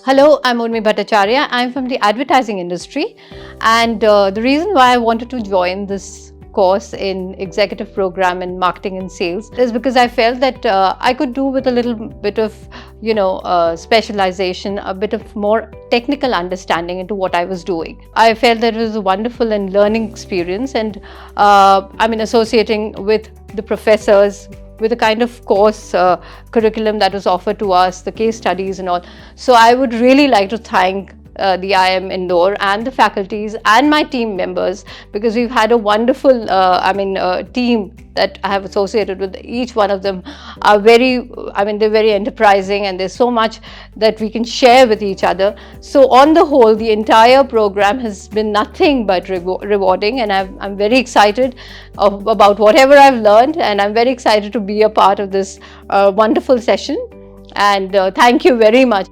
Hello, I'm Urmii Bhattacharrya. I'm from the advertising industry, and the reason why I wanted to join this course in executive program in marketing and sales is because I felt that I could do with a little bit of specialization, a bit of more technical understanding into what I was doing. I felt that it was a wonderful and learning experience, and associating with the professors, with the kind of course curriculum that was offered to us, the case studies and all. So I would really like to thank the IIM Indore and the faculties and my team members, because we've had a wonderful team that I have associated with. Each one of them are they're very enterprising, and there's so much that we can share with each other. So on the whole, the entire program has been nothing but rewarding, and I'm very excited about whatever I've learned, and I'm very excited to be a part of this wonderful session. And thank you very much.